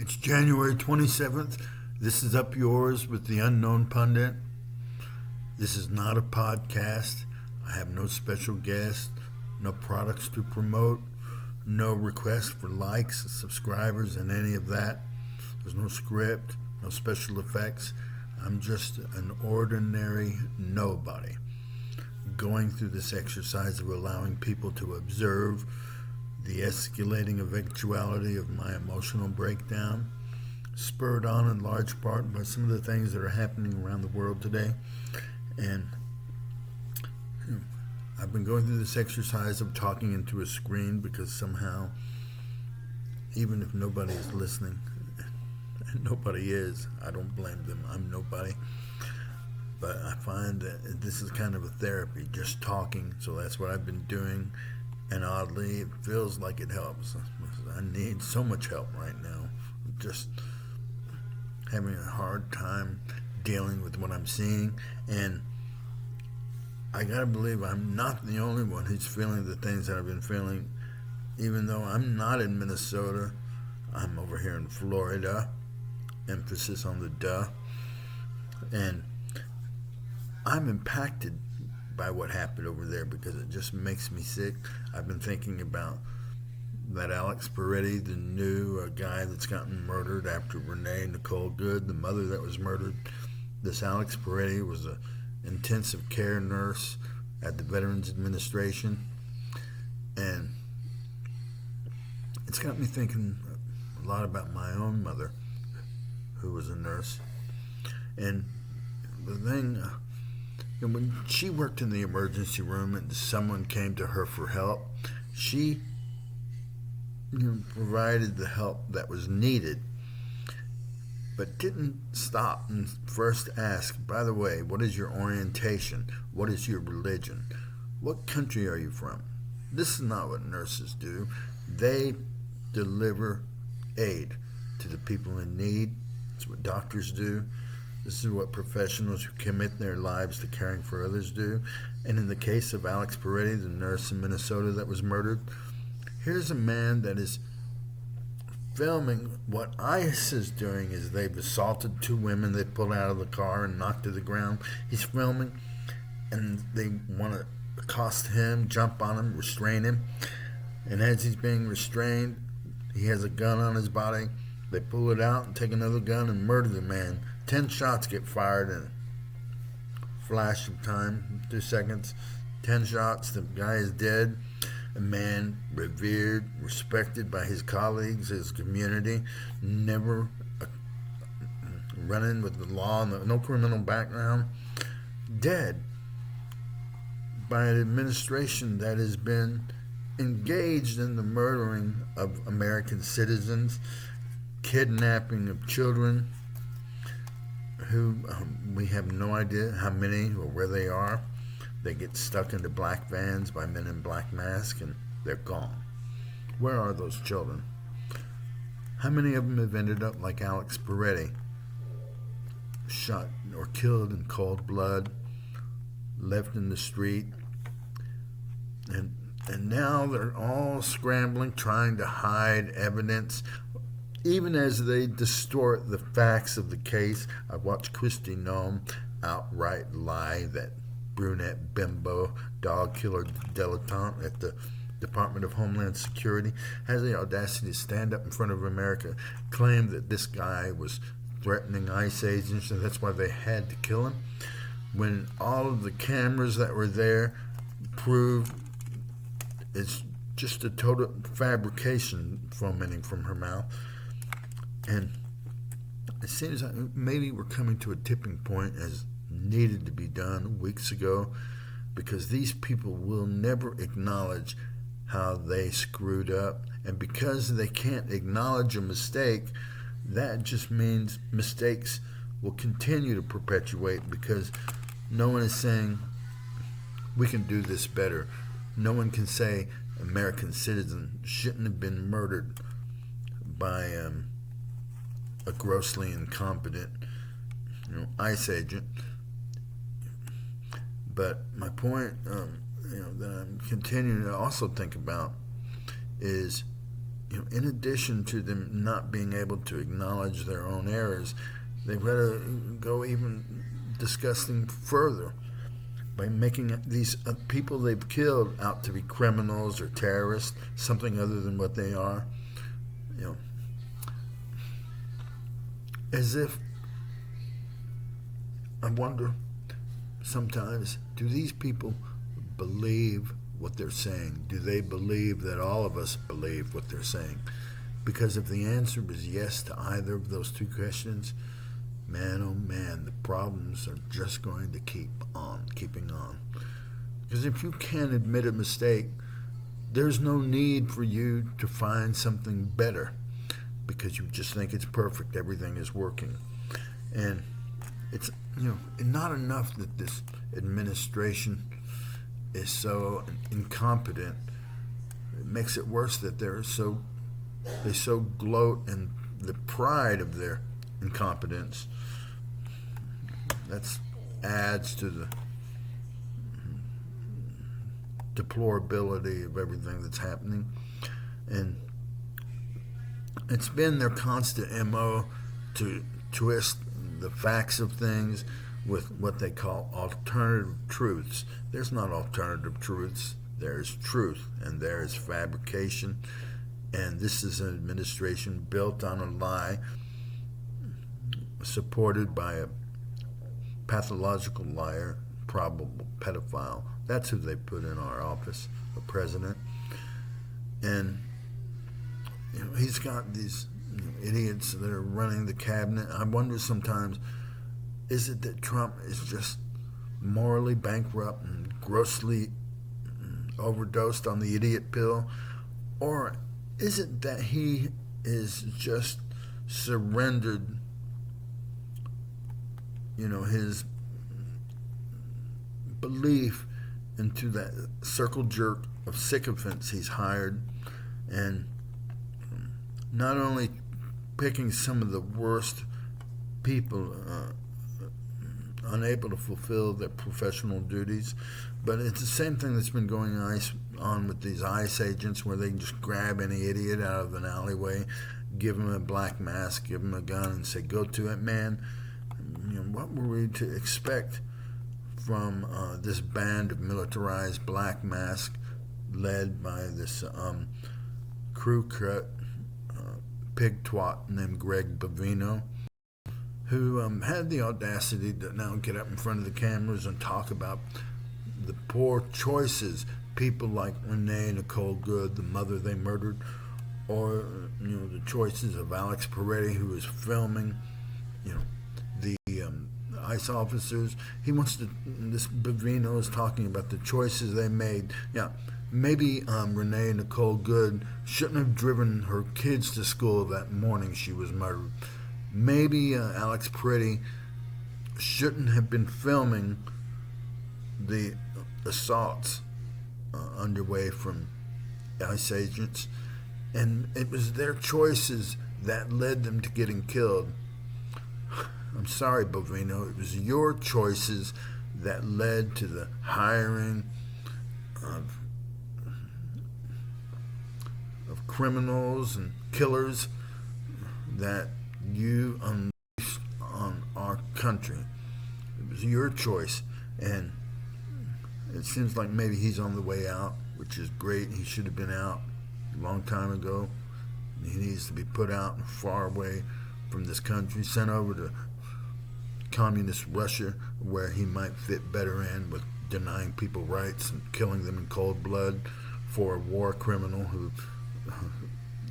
It's January 27th. This is Up Yours with the Unknown Pundit. This is not a podcast. I have no special guests, no products to promote, no requests for likes, subscribers, and any of that. There's no script, no special effects. I'm just an ordinary nobody going through this exercise of allowing people to observe the escalating eventuality of my emotional breakdown, spurred on in large part by some of the things that are happening around the world today. And I've been going through this exercise of talking into a screen because somehow, even if nobody is listening, and nobody is, I don't blame them, I'm nobody. But I find that this is kind of a therapy, just talking, so that's what I've been doing. And oddly, it feels like it helps. I need so much help right now. I'm just having a hard time dealing with what I'm seeing. And I gotta believe I'm not the only one who's feeling the things that I've been feeling. Even though I'm not in Minnesota, I'm over here in Florida. Emphasis on the duh. And I'm impacted by what happened over there because it just makes me sick. I've been thinking about that Alex Peretti, the new guy that's gotten murdered after Renee Nicole Good, the mother that was murdered. This Alex Peretti was an intensive care nurse at the Veterans Administration, and it's got me thinking a lot about my own mother, who was a nurse. And the thing, and when she worked in the emergency room and someone came to her for help, she provided the help that was needed, but didn't stop and first ask, by the way, what is your orientation? What is your religion? What country are you from? This is not what nurses do. They deliver aid to the people in need. It's what doctors do. This is what professionals who commit their lives to caring for others do. And in the case of Alex Peretti, the nurse in Minnesota that was murdered, here's a man that is filming what ICE is doing. Is they've assaulted two women they pulled out of the car and knocked to the ground. He's filming, and they want to accost him, jump on him, restrain him. And as he's being restrained, he has a gun on his body. They pull it out and take another gun and murder the man. 10 shots get fired in a flash of time, 2 seconds. 10 shots, the guy is dead. A man revered, respected by his colleagues, his community, never running with the law, no criminal background. Dead by an administration that has been engaged in the murdering of American citizens, kidnapping of children, who we have no idea how many or where they are. They get stuck into black vans by men in black masks and they're gone. Where are those children? How many of them have ended up like Alex Peretti, shot or killed in cold blood, left in the street, and now they're all scrambling, trying to hide evidence, even as they distort the facts of the case. I watched Kristi Noem outright lie that brunette bimbo dog killer dilettante at the Department of Homeland Security has the audacity to stand up in front of America, claim that this guy was threatening ICE agents and that's why they had to kill him, when all of the cameras that were there proved it's just a total fabrication fomenting from her mouth. And it seems like maybe we're coming to a tipping point, as needed to be done weeks ago, because these people will never acknowledge how they screwed up. And because they can't acknowledge a mistake, that just means mistakes will continue to perpetuate, because no one is saying we can do this better. No one can say American citizens shouldn't have been murdered by a grossly incompetent ICE agent. But my point that I'm continuing to also think about is in addition to them not being able to acknowledge their own errors, they've got to go even disgusting further by making these people they've killed out to be criminals or terrorists, something other than what they are. As if, I wonder sometimes, do these people believe what they're saying? Do they believe that all of us believe what they're saying? Because if the answer is yes to either of those two questions, man, oh man, the problems are just going to keep on keeping on. Because if you can't admit a mistake, there's no need for you to find something better, because you just think it's perfect, everything is working. And it's, not enough that this administration is so incompetent. It makes it worse that they so gloat in the pride of their incompetence. That adds to the deplorability of everything that's happening. And it's been their constant MO to twist the facts of things with what they call alternative truths. There's not alternative truths. There's truth, and there is fabrication. And this is an administration built on a lie, supported by a pathological liar, probable pedophile. That's who they put in our office, the president. And he's got these idiots that are running the cabinet. I wonder sometimes, is it that Trump is just morally bankrupt and grossly overdosed on the idiot pill? Or is it that he is just surrendered, his belief into that circle jerk of sycophants he's hired, and not only picking some of the worst people unable to fulfill their professional duties, but it's the same thing that's been going on with these ICE agents, where they can just grab any idiot out of an alleyway, give him a black mask, give him a gun, and say, go to it, man. What were we to expect from this band of militarized black mask led by this crew cut pig twat named Greg Bavino, who had the audacity to now get up in front of the cameras and talk about the poor choices people like Renee Nicole Good, the mother they murdered, or the choices of Alex Peretti, who was filming the ICE officers. This Bavino is talking about the choices they made. Yeah, maybe Renee Nicole Good shouldn't have driven her kids to school that morning she was murdered. Maybe Alex Peretti shouldn't have been filming the assaults underway from ICE agents, and it was their choices that led them to getting killed. I'm sorry, Bovino, it was your choices that led to the hiring of criminals and killers that you unleashed on our country. It was your choice, and it seems like maybe he's on the way out, which is great. He should have been out a long time ago. He needs to be put out and far away from this country, sent over to communist Russia, where he might fit better in with denying people rights and killing them in cold blood for a war criminal who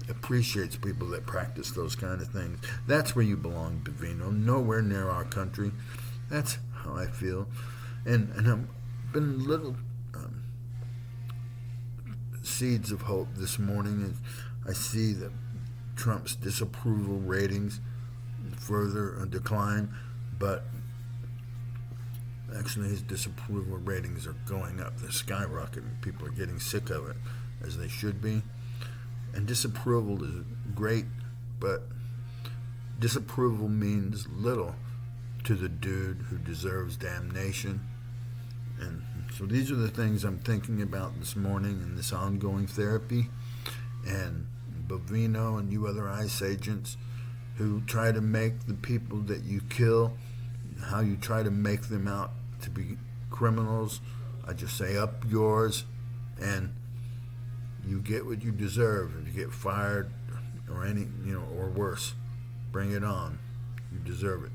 appreciates people that practice those kind of things. That's where you belong, Bavino, nowhere near our country. That's how I feel. And I've been little seeds of hope this morning as I see that Trump's disapproval ratings further decline, but actually his disapproval ratings are going up. They're skyrocketing. People are getting sick of it, as they should be. And disapproval is great, but disapproval means little to the dude who deserves damnation. And so these are the things I'm thinking about this morning in this ongoing therapy. And Bovino and you other ICE agents who try to make the people that you kill, how you try to make them out to be criminals. I just say up yours, and you get what you deserve. If you get fired or or worse, bring it on. You deserve it.